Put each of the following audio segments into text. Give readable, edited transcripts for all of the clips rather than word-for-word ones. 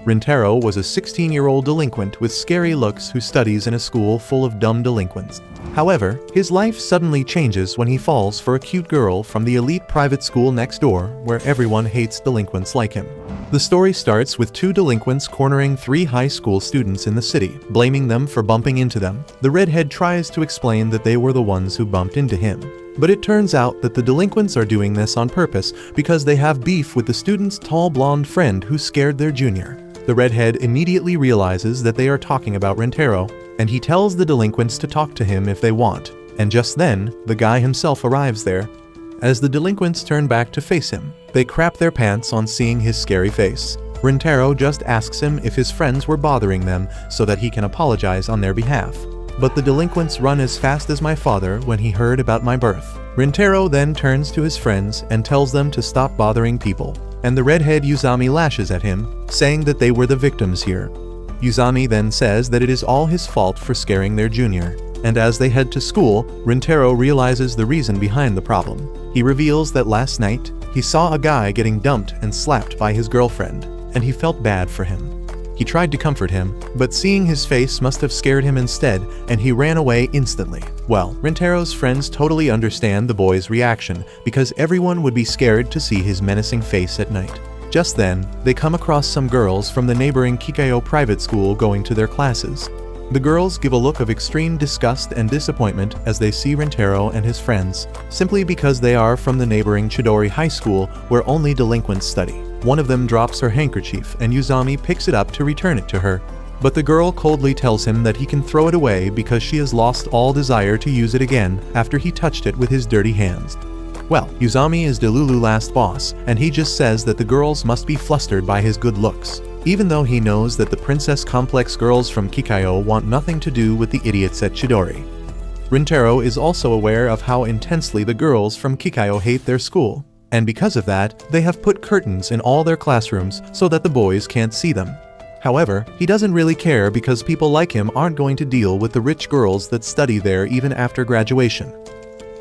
Rintaro was a 16-year-old delinquent with scary looks who studies in a school full of dumb delinquents. However, his life suddenly changes when he falls for a cute girl from the elite private school next door, where everyone hates delinquents like him. The story starts with two delinquents cornering three high school students in the city, blaming them for bumping into them. The redhead tries to explain that they were the ones who bumped into him. But it turns out that the delinquents are doing this on purpose because they have beef with the student's tall blonde friend who scared their junior. The redhead immediately realizes that they are talking about Rintaro, and he tells the delinquents to talk to him if they want. And just then, the guy himself arrives there. As the delinquents turn back to face him, they crap their pants on seeing his scary face. Rintaro just asks him if his friends were bothering them so that he can apologize on their behalf. But the delinquents run as fast as my father when he heard about my birth. Rintaro then turns to his friends and tells them to stop bothering people. And the redhead Uzami lashes at him, saying that they were the victims here. Uzami then says that it is all his fault for scaring their junior. And as they head to school, Rintaro realizes the reason behind the problem. He reveals that last night, he saw a guy getting dumped and slapped by his girlfriend, and he felt bad for him. He tried to comfort him, but seeing his face must have scared him instead, and he ran away instantly. Well, Rintaro's friends totally understand the boy's reaction, because everyone would be scared to see his menacing face at night. Just then, they come across some girls from the neighboring Kikayo private school going to their classes. The girls give a look of extreme disgust and disappointment as they see Rintaro and his friends, simply because they are from the neighboring Chidori High School where only delinquents study. One of them drops her handkerchief and Uzami picks it up to return it to her. But the girl coldly tells him that he can throw it away because she has lost all desire to use it again after he touched it with his dirty hands. Well, Uzami is Delulu's last boss, and he just says that the girls must be flustered by his good looks, even though he knows that the Princess Complex girls from Kikayo want nothing to do with the idiots at Chidori. Rintaro is also aware of how intensely the girls from Kikayo hate their school. And because of that, they have put curtains in all their classrooms so that the boys can't see them. However, he doesn't really care because people like him aren't going to deal with the rich girls that study there even after graduation.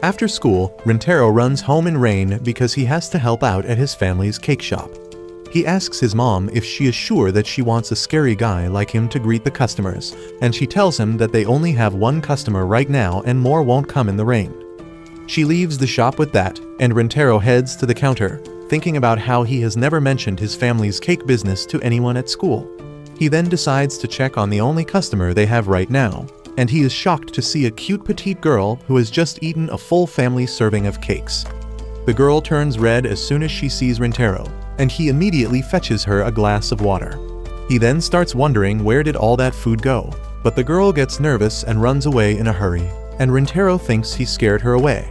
After school, Rintaro runs home in rain because he has to help out at his family's cake shop. He asks his mom if she is sure that she wants a scary guy like him to greet the customers, and she tells him that they only have one customer right now and more won't come in the rain. She leaves the shop with that, and Rintaro heads to the counter, thinking about how he has never mentioned his family's cake business to anyone at school. He then decides to check on the only customer they have right now, and he is shocked to see a cute petite girl who has just eaten a full family serving of cakes. The girl turns red as soon as she sees Rintaro, and he immediately fetches her a glass of water. He then starts wondering where did all that food go, but the girl gets nervous and runs away in a hurry, and Rintaro thinks he scared her away.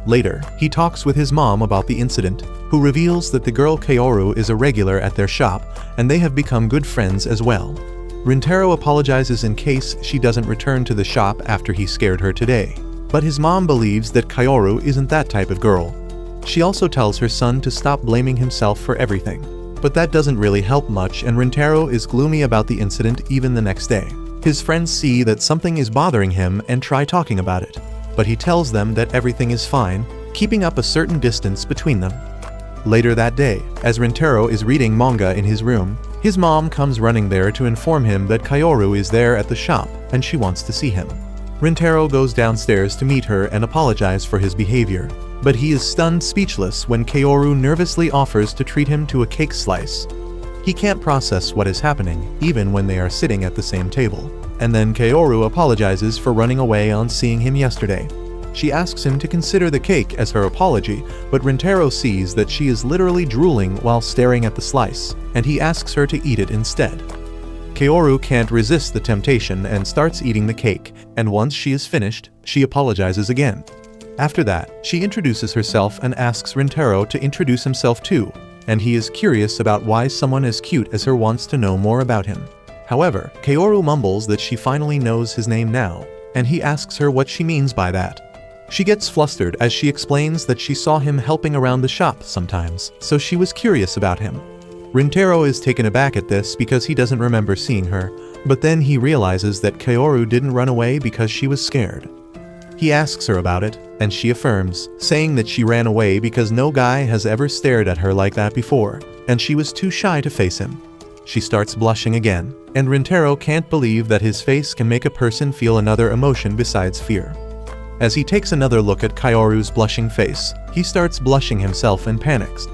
Later, he talks with his mom about the incident, who reveals that the girl Kaoru is a regular at their shop, and they have become good friends as well. Rintaro apologizes in case she doesn't return to the shop after he scared her today, but his mom believes that Kaoru isn't that type of girl. She also tells her son to stop blaming himself for everything, but that doesn't really help much, and Rintaro is gloomy about the incident even the next day. His friends see that something is bothering him and try talking about it, but he tells them that everything is fine, keeping up a certain distance between them. Later that day, as Rintaro is reading manga in his room, his mom comes running there to inform him that Kaoru is there at the shop and she wants to see him. Rintaro goes downstairs to meet her and apologize for his behavior, but he is stunned speechless when Kaoru nervously offers to treat him to a cake slice. He can't process what is happening, even when they are sitting at the same table. And then Kaoru apologizes for running away on seeing him yesterday. She asks him to consider the cake as her apology, but Rintaro sees that she is literally drooling while staring at the slice, and he asks her to eat it instead. Kaoru can't resist the temptation and starts eating the cake, and once she is finished, she apologizes again. After that, she introduces herself and asks Rintaro to introduce himself too, and he is curious about why someone as cute as her wants to know more about him. However, Kaoru mumbles that she finally knows his name now, and he asks her what she means by that. She gets flustered as she explains that she saw him helping around the shop sometimes, so she was curious about him. Rintaro is taken aback at this because he doesn't remember seeing her, but then he realizes that Kaoru didn't run away because she was scared. He asks her about it, and she affirms, saying that she ran away because no guy has ever stared at her like that before, and she was too shy to face him. She starts blushing again, and Rintaro can't believe that his face can make a person feel another emotion besides fear. As he takes another look at Kaoru's blushing face, he starts blushing himself and panics.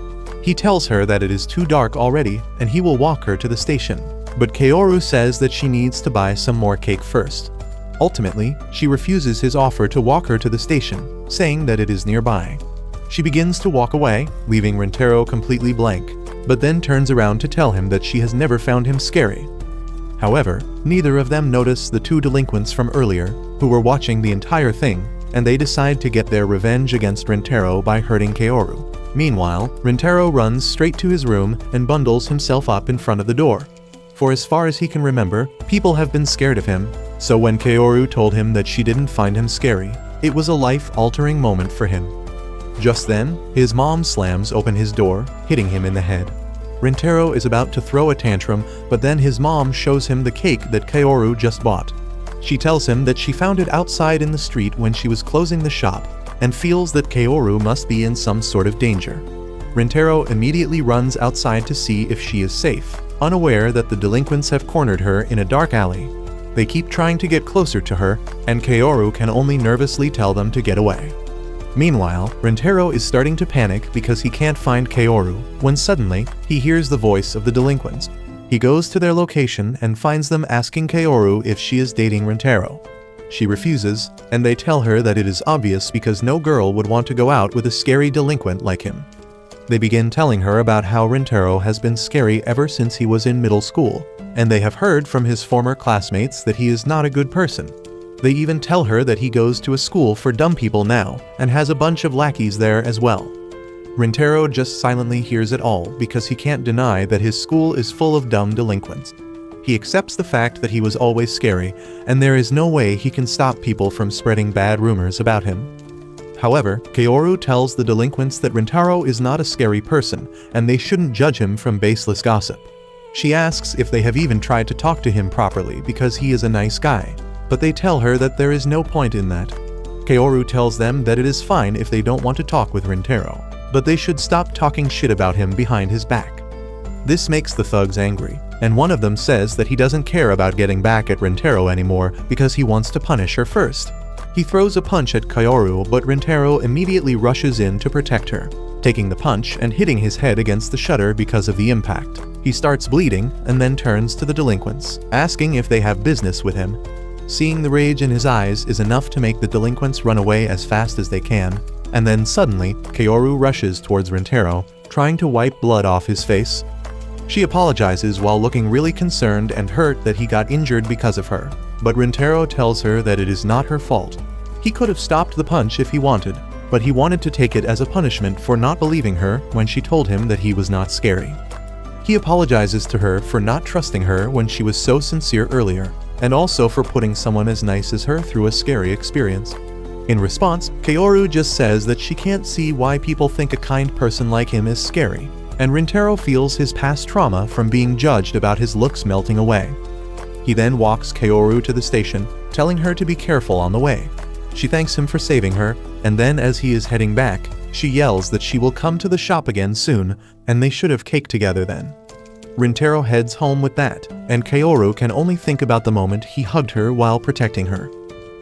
He tells her that it is too dark already and he will walk her to the station, but Kaoru says that she needs to buy some more cake first. Ultimately, she refuses his offer to walk her to the station, saying that it is nearby. She begins to walk away, leaving Rintaro completely blank, but then turns around to tell him that she has never found him scary. However, neither of them notice the two delinquents from earlier, who were watching the entire thing, and they decide to get their revenge against Rintaro by hurting Kaoru. Meanwhile, Rintaro runs straight to his room and bundles himself up in front of the door. For as far as he can remember, people have been scared of him, so when Kaoru told him that she didn't find him scary, it was a life-altering moment for him. Just then, his mom slams open his door, hitting him in the head. Rintaro is about to throw a tantrum, but then his mom shows him the cake that Kaoru just bought. She tells him that she found it outside in the street when she was closing the shop, and feels that Kaoru must be in some sort of danger. Rintaro immediately runs outside to see if she is safe, unaware that the delinquents have cornered her in a dark alley. They keep trying to get closer to her, and Kaoru can only nervously tell them to get away. Meanwhile, Rintaro is starting to panic because he can't find Kaoru, when suddenly, he hears the voice of the delinquents. He goes to their location and finds them asking Kaoru if she is dating Rintaro. She refuses, and they tell her that it is obvious because no girl would want to go out with a scary delinquent like him. They begin telling her about how Rintaro has been scary ever since he was in middle school, and they have heard from his former classmates that he is not a good person. They even tell her that he goes to a school for dumb people now, and has a bunch of lackeys there as well. Rintaro just silently hears it all because he can't deny that his school is full of dumb delinquents. He accepts the fact that he was always scary, and there is no way he can stop people from spreading bad rumors about him. However, Kaoru tells the delinquents that Rintaro is not a scary person, and they shouldn't judge him from baseless gossip. She asks if they have even tried to talk to him properly because he is a nice guy, but they tell her that there is no point in that. Kaoru tells them that it is fine if they don't want to talk with Rintaro, but they should stop talking shit about him behind his back. This makes the thugs angry, and one of them says that he doesn't care about getting back at Rintaro anymore because he wants to punish her first. He throws a punch at Kaoru, but Rintaro immediately rushes in to protect her, taking the punch and hitting his head against the shutter because of the impact. He starts bleeding and then turns to the delinquents, asking if they have business with him. Seeing the rage in his eyes is enough to make the delinquents run away as fast as they can, and then suddenly, Kaoru rushes towards Rintaro, trying to wipe blood off his face. She apologizes while looking really concerned and hurt that he got injured because of her, but Rintaro tells her that it is not her fault. He could have stopped the punch if he wanted, but he wanted to take it as a punishment for not believing her when she told him that he was not scary. He apologizes to her for not trusting her when she was so sincere earlier, and also for putting someone as nice as her through a scary experience. In response, Kaoru just says that she can't see why people think a kind person like him is scary, and Rintaro feels his past trauma from being judged about his looks melting away. He then walks Kaoru to the station, telling her to be careful on the way. She thanks him for saving her, and then as he is heading back, she yells that she will come to the shop again soon, and they should have cake together then. Rintaro heads home with that, and Kaoru can only think about the moment he hugged her while protecting her.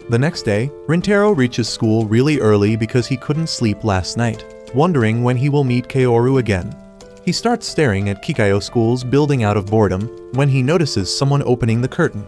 The next day, Rintaro reaches school really early because he couldn't sleep last night, wondering when he will meet Kaoru again. He starts staring at Kikayo School's building out of boredom when he notices someone opening the curtain.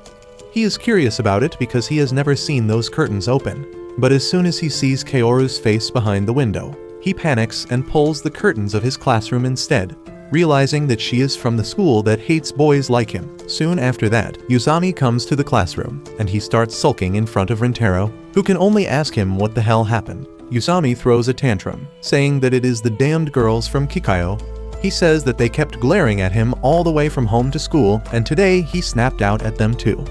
He is curious about it because he has never seen those curtains open, but as soon as he sees Kaoru's face behind the window, he panics and pulls the curtains of his classroom instead, realizing that she is from the school that hates boys like him. Soon after that, Yuzami comes to the classroom, and he starts sulking in front of Rintaro, who can only ask him what the hell happened. Yuzami throws a tantrum, saying that it is the damned girls from Kikayo. He says that they kept glaring at him all the way from home to school, and today he snapped out at them too.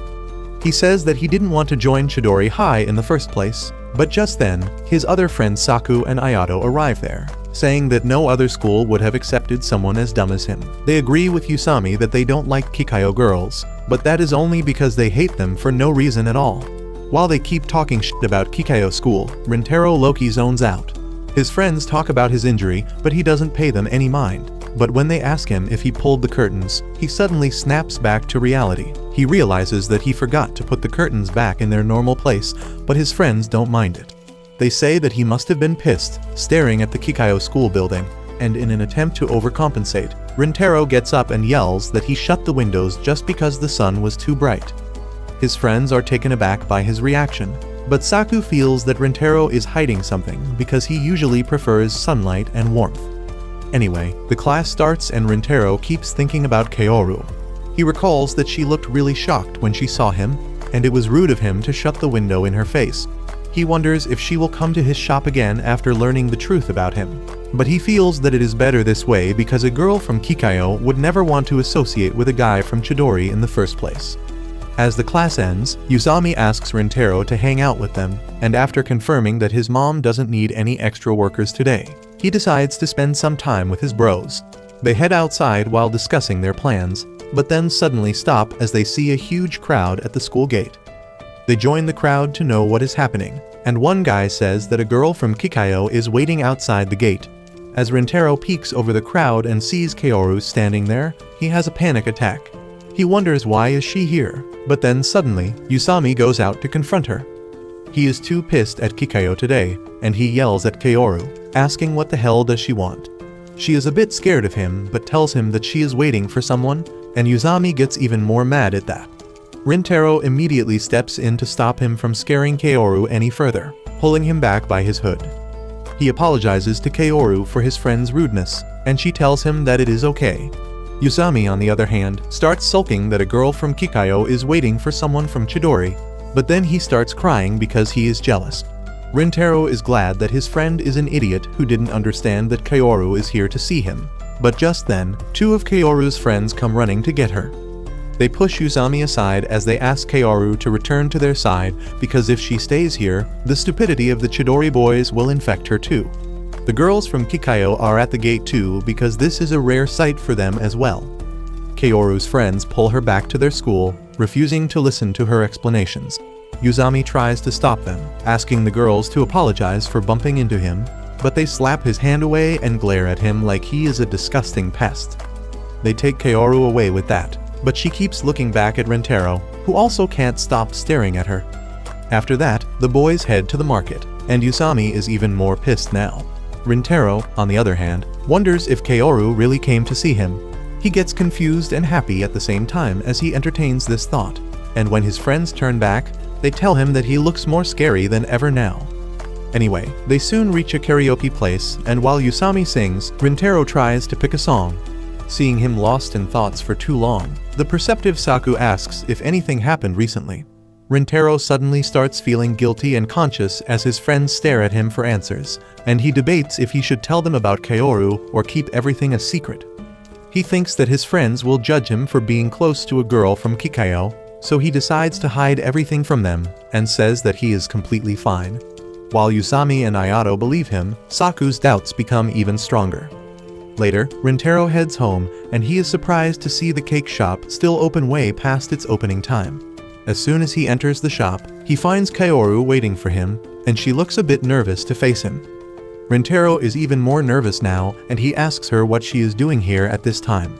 He says that he didn't want to join Chidori High in the first place, but just then, his other friends Saku and Ayato arrive there, saying that no other school would have accepted someone as dumb as him. They agree with Yusami that they don't like Kikayo girls, but that is only because they hate them for no reason at all. While they keep talking shit about Kikayo School, Rintaro Loki zones out. His friends talk about his injury, but he doesn't pay them any mind. But when they ask him if he pulled the curtains, he suddenly snaps back to reality. He realizes that he forgot to put the curtains back in their normal place, but his friends don't mind it. They say that he must have been pissed, staring at the Kikayo school building, and in an attempt to overcompensate, Rintaro gets up and yells that he shut the windows just because the sun was too bright. His friends are taken aback by his reaction, but Saku feels that Rintaro is hiding something because he usually prefers sunlight and warmth. Anyway, the class starts and Rintaro keeps thinking about Kaoru. He recalls that she looked really shocked when she saw him, and it was rude of him to shut the window in her face. He wonders if she will come to his shop again after learning the truth about him. But he feels that it is better this way because a girl from Kikayo would never want to associate with a guy from Chidori in the first place. As the class ends, Yuzami asks Rintaro to hang out with them, and after confirming that his mom doesn't need any extra workers today, he decides to spend some time with his bros. They head outside while discussing their plans, but then suddenly stop as they see a huge crowd at the school gate. They join the crowd to know what is happening, and one guy says that a girl from Kikayo is waiting outside the gate. As Rintaro peeks over the crowd and sees Kaoru standing there, he has a panic attack. He wonders why is she here, but then suddenly, Yuzami goes out to confront her. He is too pissed at Kikayo today, and he yells at Kaoru, asking what the hell does she want. She is a bit scared of him but tells him that she is waiting for someone, and Yuzami gets even more mad at that. Rintaro immediately steps in to stop him from scaring Kaoru any further, pulling him back by his hood. He apologizes to Kaoru for his friend's rudeness, and she tells him that it is okay. Yuzami, on the other hand, starts sulking that a girl from Kikayo is waiting for someone from Chidori, but then he starts crying because he is jealous. Rintaro is glad that his friend is an idiot who didn't understand that Kaoru is here to see him, but just then, two of Kaoru's friends come running to get her. They push Yuzami aside as they ask Kaoru to return to their side because if she stays here, the stupidity of the Chidori boys will infect her too. The girls from Kikayo are at the gate too because this is a rare sight for them as well. Kaoru's friends pull her back to their school, refusing to listen to her explanations. Yuzami tries to stop them, asking the girls to apologize for bumping into him, but they slap his hand away and glare at him like he is a disgusting pest. They take Kaoru away with that, but she keeps looking back at Rintaro, who also can't stop staring at her. After that, the boys head to the market, and Yuzami is even more pissed now. Rintaro, on the other hand, wonders if Kaoru really came to see him. He gets confused and happy at the same time as he entertains this thought, and when his friends turn back, they tell him that he looks more scary than ever now. Anyway, they soon reach a karaoke place, and while Yuzami sings, Rintaro tries to pick a song. Seeing him lost in thoughts for too long, the perceptive Saku asks if anything happened recently. Rintaro suddenly starts feeling guilty and conscious as his friends stare at him for answers, and he debates if he should tell them about Kaoru or keep everything a secret. He thinks that his friends will judge him for being close to a girl from Kikayo, so he decides to hide everything from them and says that he is completely fine. While Yuzami and Ayato believe him, Saku's doubts become even stronger. Later, Rintaro heads home, and he is surprised to see the cake shop still open way past its opening time. As soon as he enters the shop, he finds Kaoru waiting for him, and she looks a bit nervous to face him. Rintaro is even more nervous now, and he asks her what she is doing here at this time.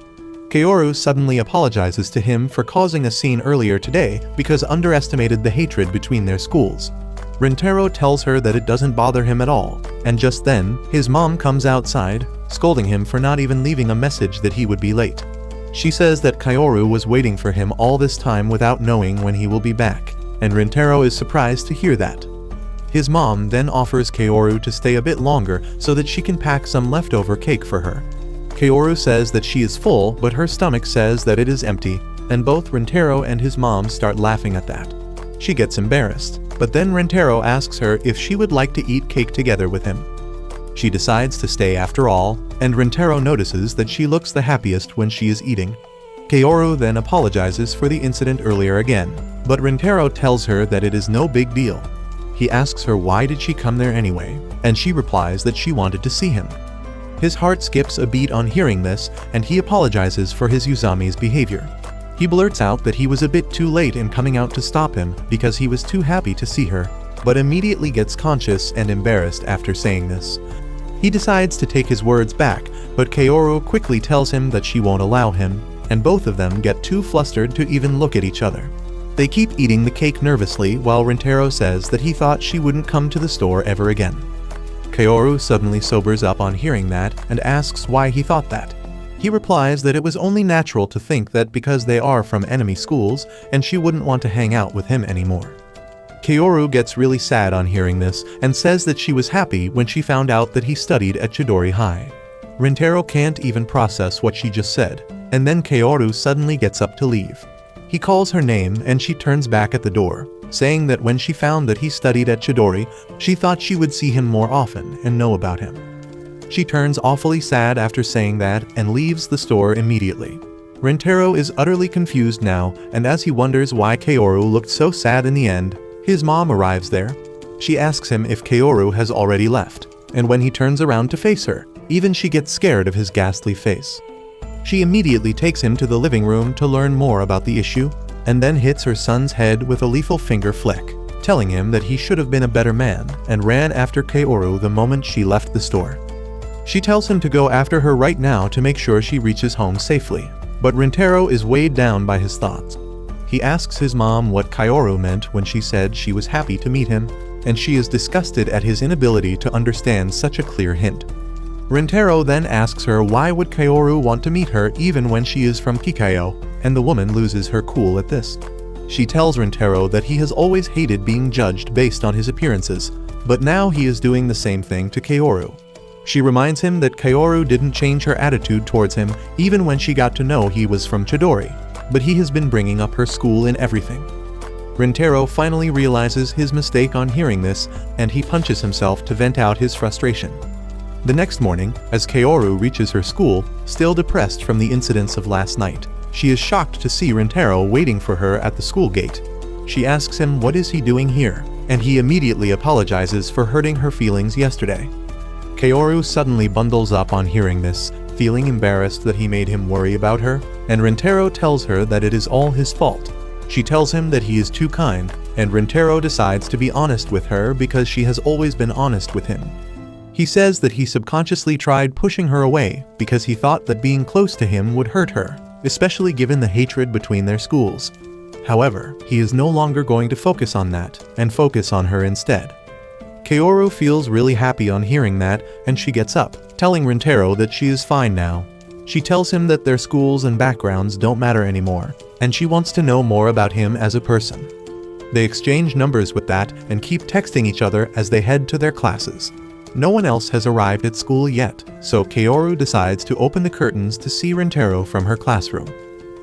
Kaoru suddenly apologizes to him for causing a scene earlier today because underestimated the hatred between their schools. Rintaro tells her that it doesn't bother him at all, and just then, his mom comes outside, scolding him for not even leaving a message that he would be late. She says that Kaoru was waiting for him all this time without knowing when he will be back, and Rintaro is surprised to hear that. His mom then offers Kaoru to stay a bit longer so that she can pack some leftover cake for her. Kaoru says that she is full, but her stomach says that it is empty, and both Rintaro and his mom start laughing at that. She gets embarrassed, but then Rintaro asks her if she would like to eat cake together with him. She decides to stay after all, and Rintaro notices that she looks the happiest when she is eating. Kaoru then apologizes for the incident earlier again, but Rintaro tells her that it is no big deal. He asks her why did she come there anyway, and she replies that she wanted to see him. His heart skips a beat on hearing this, and he apologizes for his Yuzami's behavior. He blurts out that he was a bit too late in coming out to stop him because he was too happy to see her, but immediately gets conscious and embarrassed after saying this. He decides to take his words back, but Kaoru quickly tells him that she won't allow him, and both of them get too flustered to even look at each other. They keep eating the cake nervously while Rintaro says that he thought she wouldn't come to the store ever again. Kaoru suddenly sobers up on hearing that and asks why he thought that. He replies that it was only natural to think that because they are from enemy schools and she wouldn't want to hang out with him anymore. Kaoru gets really sad on hearing this and says that she was happy when she found out that he studied at Chidori High. Rintaro can't even process what she just said, and then Kaoru suddenly gets up to leave. He calls her name and she turns back at the door, saying that when she found that he studied at Chidori, she thought she would see him more often and know about him. She turns awfully sad after saying that and leaves the store immediately. Rintaro is utterly confused now, and as he wonders why Kaoru looked so sad in the end, his mom arrives there. She asks him if Kaoru has already left, and when he turns around to face her, even she gets scared of his ghastly face. She immediately takes him to the living room to learn more about the issue, and then hits her son's head with a lethal finger flick, telling him that he should have been a better man, and ran after Kaoru the moment she left the store. She tells him to go after her right now to make sure she reaches home safely, but Rintaro is weighed down by his thoughts. He asks his mom what Kaoru meant when she said she was happy to meet him, and she is disgusted at his inability to understand such a clear hint. Rintaro then asks her why would Kaoru want to meet her even when she is from Kikayo, and the woman loses her cool at this. She tells Rintaro that he has always hated being judged based on his appearances, but now he is doing the same thing to Kaoru. She reminds him that Kaoru didn't change her attitude towards him even when she got to know he was from Chidori, but he has been bringing up her school in everything. Rintaro finally realizes his mistake on hearing this, and he punches himself to vent out his frustration. The next morning, as Kaoru reaches her school, still depressed from the incidents of last night, she is shocked to see Rintaro waiting for her at the school gate. She asks him what is he doing here, and he immediately apologizes for hurting her feelings yesterday. Kaoru suddenly bundles up on hearing this, feeling embarrassed that he made him worry about her, and Rintaro tells her that it is all his fault. She tells him that he is too kind, and Rintaro decides to be honest with her because she has always been honest with him. He says that he subconsciously tried pushing her away because he thought that being close to him would hurt her, especially given the hatred between their schools. However, he is no longer going to focus on that, and focus on her instead. Kaoru feels really happy on hearing that, and she gets up, telling Rintaro that she is fine now. She tells him that their schools and backgrounds don't matter anymore, and she wants to know more about him as a person. They exchange numbers with that and keep texting each other as they head to their classes. No one else has arrived at school yet, so Kaoru decides to open the curtains to see Rintaro from her classroom.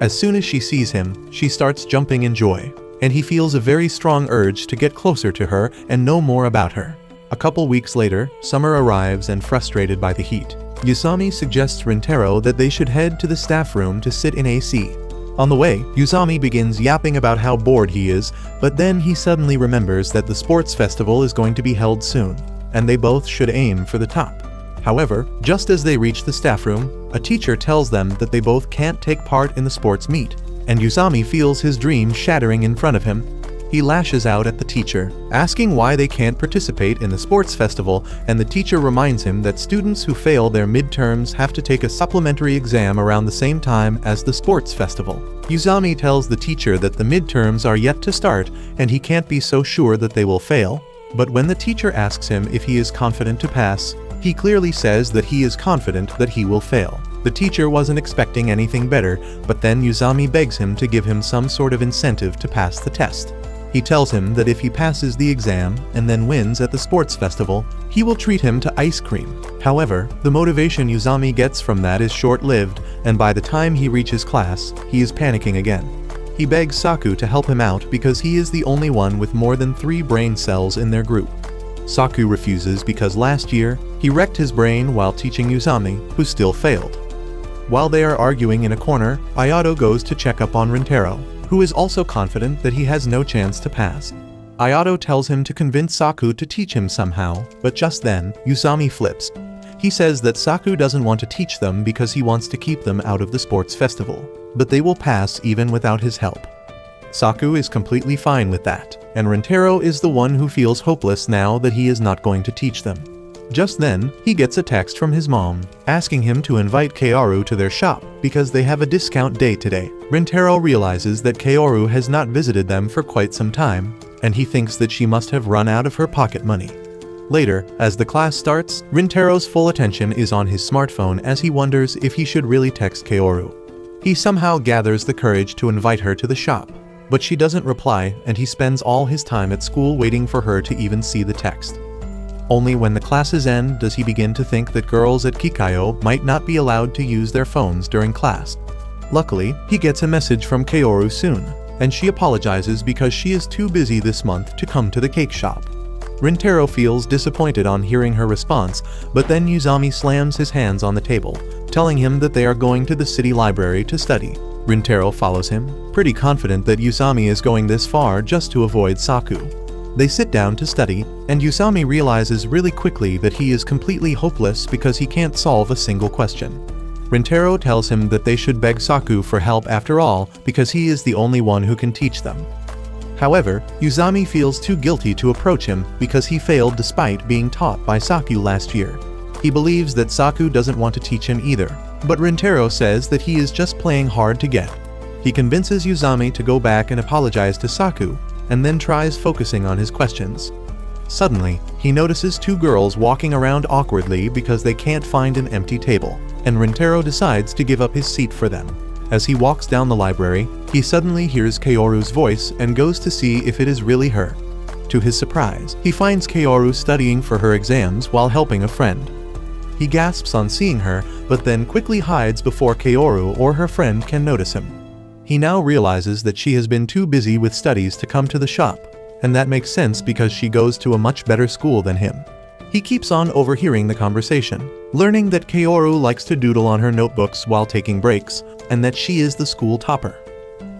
As soon as she sees him, she starts jumping in joy, and he feels a very strong urge to get closer to her and know more about her. A couple weeks later, summer arrives, and frustrated by the heat, Yusami suggests Rintaro that they should head to the staff room to sit in AC. On the way, Yusami begins yapping about how bored he is, but then he suddenly remembers that the sports festival is going to be held soon, and they both should aim for the top. However, just as they reach the staff room, a teacher tells them that they both can't take part in the sports meet, and Yusami feels his dream shattering in front of him. He lashes out at the teacher, asking why they can't participate in the sports festival, and the teacher reminds him that students who fail their midterms have to take a supplementary exam around the same time as the sports festival. Yusami tells the teacher that the midterms are yet to start, and he can't be so sure that they will fail. But when the teacher asks him if he is confident to pass, he clearly says that he is confident that he will fail. The teacher wasn't expecting anything better, but then Yusami begs him to give him some sort of incentive to pass the test. He tells him that if he passes the exam and then wins at the sports festival, he will treat him to ice cream. However, the motivation Yusami gets from that is short-lived, and by the time he reaches class, he is panicking again. He begs Saku to help him out because he is the only one with more than 3 brain cells in their group. Saku refuses because last year, he wrecked his brain while teaching Yusami, who still failed. While they are arguing in a corner, Ayato goes to check up on Rintaro, who is also confident that he has no chance to pass. Ayato tells him to convince Saku to teach him somehow, but just then, Yusami flips. He says that Saku doesn't want to teach them because he wants to keep them out of the sports festival, but they will pass even without his help. Saku is completely fine with that, and Rintaro is the one who feels hopeless now that he is not going to teach them. Just then, he gets a text from his mom, asking him to invite Kaoru to their shop because they have a discount day today. Rintaro realizes that Kaoru has not visited them for quite some time, and he thinks that she must have run out of her pocket money. Later, as the class starts, Rintaro's full attention is on his smartphone as he wonders if he should really text Kaoru. He somehow gathers the courage to invite her to the shop, but she doesn't reply, and he spends all his time at school waiting for her to even see the text. Only when the classes end does he begin to think that girls at Kikayo might not be allowed to use their phones during class. Luckily, he gets a message from Kaoru soon, and she apologizes because she is too busy this month to come to the cake shop. Rintaro feels disappointed on hearing her response, but then Uzami slams his hands on the table, telling him that they are going to the city library to study. Rintaro follows him, pretty confident that Uzami is going this far just to avoid Saku. They sit down to study, and Uzami realizes really quickly that he is completely hopeless because he can't solve a single question. Rintaro tells him that they should beg Saku for help after all because he is the only one who can teach them. However, Uzami feels too guilty to approach him because he failed despite being taught by Saku last year. He believes that Saku doesn't want to teach him either, but Rintaro says that he is just playing hard to get. He convinces Uzami to go back and apologize to Saku, and then tries focusing on his questions. Suddenly, he notices two girls walking around awkwardly because they can't find an empty table, and Rintaro decides to give up his seat for them. As he walks down the library, he suddenly hears Kaoru's voice and goes to see if it is really her. To his surprise, he finds Kaoru studying for her exams while helping a friend. He gasps on seeing her, but then quickly hides before Kaoru or her friend can notice him. He now realizes that she has been too busy with studies to come to the shop, and that makes sense because she goes to a much better school than him. He keeps on overhearing the conversation, learning that Kaoru likes to doodle on her notebooks while taking breaks, and that she is the school topper.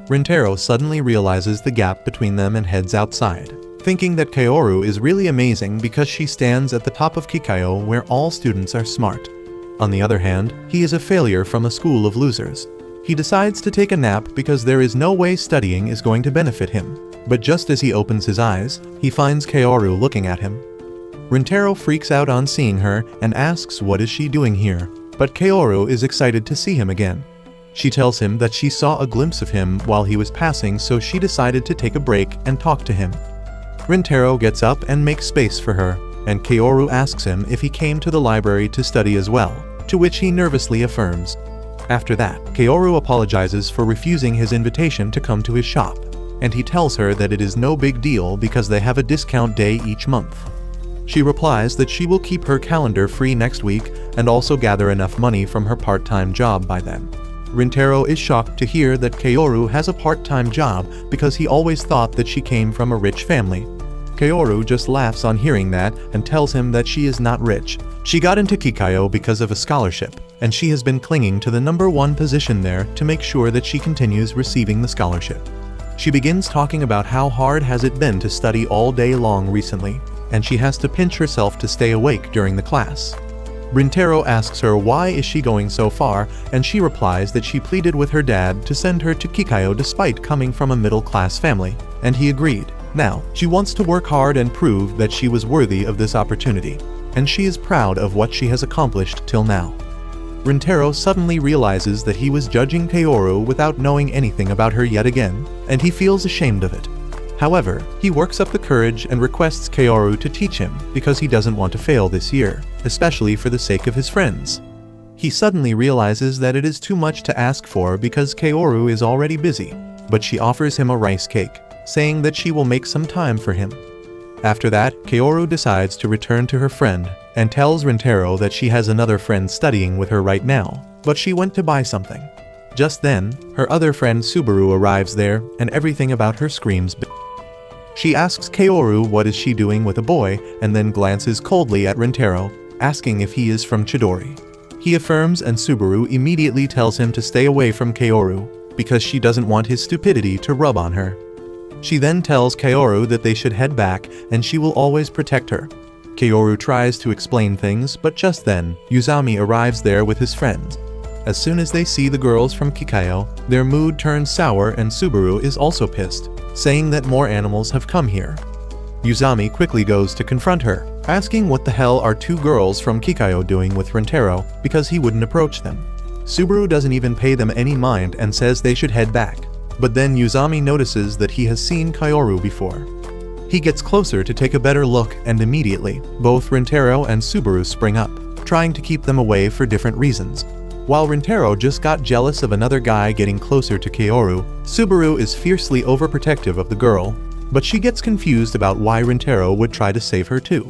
Rintaro suddenly realizes the gap between them and heads outside, thinking that Kaoru is really amazing because she stands at the top of Kikayo where all students are smart. On the other hand, he is a failure from a school of losers. He decides to take a nap because there is no way studying is going to benefit him. But just as he opens his eyes, he finds Kaoru looking at him. Rintaro freaks out on seeing her and asks what is she doing here, but Kaoru is excited to see him again. She tells him that she saw a glimpse of him while he was passing, so she decided to take a break and talk to him. Rintaro gets up and makes space for her, and Kaoru asks him if he came to the library to study as well, to which he nervously affirms. After that, Kaoru apologizes for refusing his invitation to come to his shop, and he tells her that it is no big deal because they have a discount day each month. She replies that she will keep her calendar free next week and also gather enough money from her part-time job by then. Rintaro is shocked to hear that Kaoru has a part-time job because he always thought that she came from a rich family. Kaoru just laughs on hearing that and tells him that she is not rich. She got into Kikayo because of a scholarship, and she has been clinging to the #1 position there to make sure that she continues receiving the scholarship. She begins talking about how hard has it been to study all day long recently, and she has to pinch herself to stay awake during the class. Rintaro asks her why is she going so far, and she replies that she pleaded with her dad to send her to Kikayo despite coming from a middle-class family, and he agreed. Now, she wants to work hard and prove that she was worthy of this opportunity, and she is proud of what she has accomplished till now. Rintaro suddenly realizes that he was judging Kaoru without knowing anything about her yet again, and he feels ashamed of it. However, he works up the courage and requests Kaoru to teach him because he doesn't want to fail this year, especially for the sake of his friends. He suddenly realizes that it is too much to ask for because Kaoru is already busy, but she offers him a rice cake, saying that she will make some time for him. After that, Kaoru decides to return to her friend and tells Rintaro that she has another friend studying with her right now, but she went to buy something. Just then, her other friend Subaru arrives there, and everything about her screams. She asks Kaoru what is she doing with a boy, and then glances coldly at Rintaro, asking if he is from Chidori. He affirms, and Subaru immediately tells him to stay away from Kaoru, because she doesn't want his stupidity to rub on her. She then tells Kaoru that they should head back, and she will always protect her. Kaoru tries to explain things, but just then, Uzami arrives there with his friends. As soon as they see the girls from Kikayo, their mood turns sour and Subaru is also pissed, saying that more animals have come here. Yuzami quickly goes to confront her, asking what the hell are two girls from Kikayo doing with Rintaro because he wouldn't approach them. Subaru doesn't even pay them any mind and says they should head back. But then Yuzami notices that he has seen Kaoru before. He gets closer to take a better look, and immediately, both Rintaro and Subaru spring up, trying to keep them away for different reasons. While Rintaro just got jealous of another guy getting closer to Kaoru, Subaru is fiercely overprotective of the girl, but she gets confused about why Rintaro would try to save her too.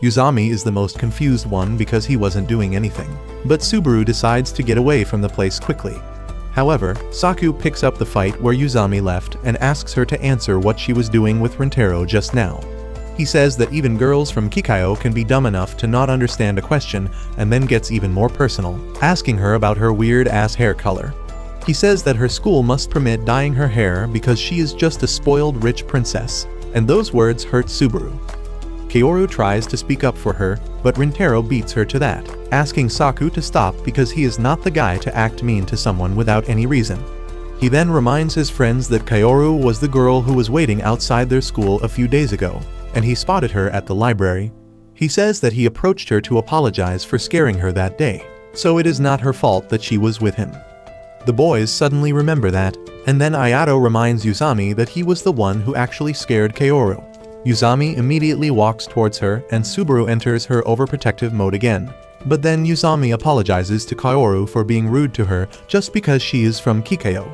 Yuzami is the most confused one because he wasn't doing anything, but Subaru decides to get away from the place quickly. However, Saku picks up the fight where Yuzami left and asks her to answer what she was doing with Rintaro just now. He says that even girls from Kikayo can be dumb enough to not understand a question, and then gets even more personal, asking her about her weird-ass hair color. He says that her school must permit dyeing her hair because she is just a spoiled rich princess, and those words hurt Subaru. Kaoru tries to speak up for her, but Rintaro beats her to that, asking Saku to stop because he is not the guy to act mean to someone without any reason. He then reminds his friends that Kaoru was the girl who was waiting outside their school a few days ago, and he spotted her at the library. He says that he approached her to apologize for scaring her that day, so it is not her fault that she was with him. The boys suddenly remember that, and then Ayato reminds Yuzami that he was the one who actually scared Kaoru. Yuzami immediately walks towards her and Subaru enters her overprotective mode again. But then Yuzami apologizes to Kaoru for being rude to her just because she is from Kikayo.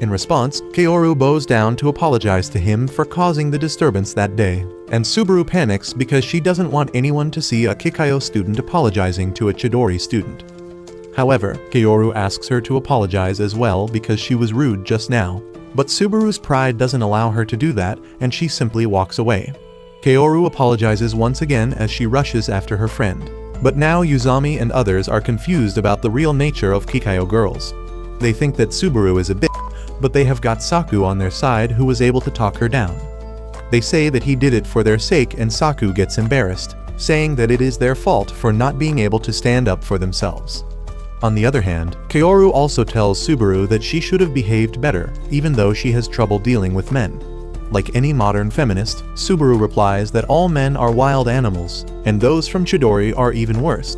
In response, Kaoru bows down to apologize to him for causing the disturbance that day, and Subaru panics because she doesn't want anyone to see a Kikayo student apologizing to a Chidori student. However, Kaoru asks her to apologize as well because she was rude just now. But Subaru's pride doesn't allow her to do that, and she simply walks away. Kaoru apologizes once again as she rushes after her friend. But now Yuzami and others are confused about the real nature of Kikayo girls. They think that Subaru is a bitch, but they have got Saku on their side who was able to talk her down. They say that he did it for their sake, and Saku gets embarrassed, saying that it is their fault for not being able to stand up for themselves. On the other hand, Kaoru also tells Subaru that she should have behaved better, even though she has trouble dealing with men. Like any modern feminist, Subaru replies that all men are wild animals, and those from Chidori are even worse.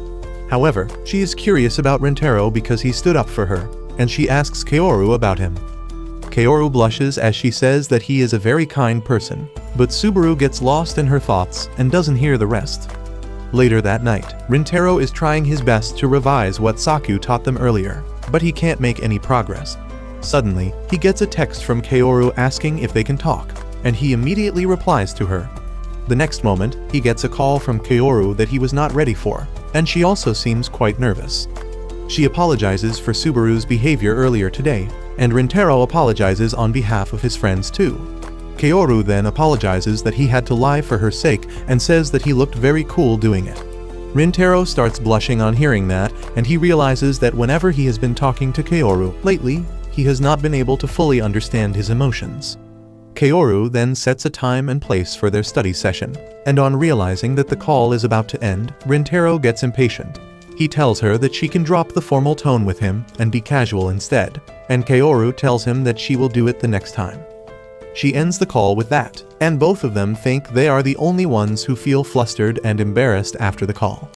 However, she is curious about Rintaro because he stood up for her, and she asks Kaoru about him. Kaoru blushes as she says that he is a very kind person, but Subaru gets lost in her thoughts and doesn't hear the rest. Later that night, Rintaro is trying his best to revise what Saku taught them earlier, but he can't make any progress. Suddenly, he gets a text from Kaoru asking if they can talk, and he immediately replies to her. The next moment, he gets a call from Kaoru that he was not ready for, and she also seems quite nervous. She apologizes for Subaru's behavior earlier today, and Rintaro apologizes on behalf of his friends too. Kaoru then apologizes that he had to lie for her sake and says that he looked very cool doing it. Rintaro starts blushing on hearing that, and he realizes that whenever he has been talking to Kaoru lately, he has not been able to fully understand his emotions. Kaoru then sets a time and place for their study session, and on realizing that the call is about to end, Rintaro gets impatient. He tells her that she can drop the formal tone with him and be casual instead, and Kaoru tells him that she will do it the next time. She ends the call with that, and both of them think they are the only ones who feel flustered and embarrassed after the call.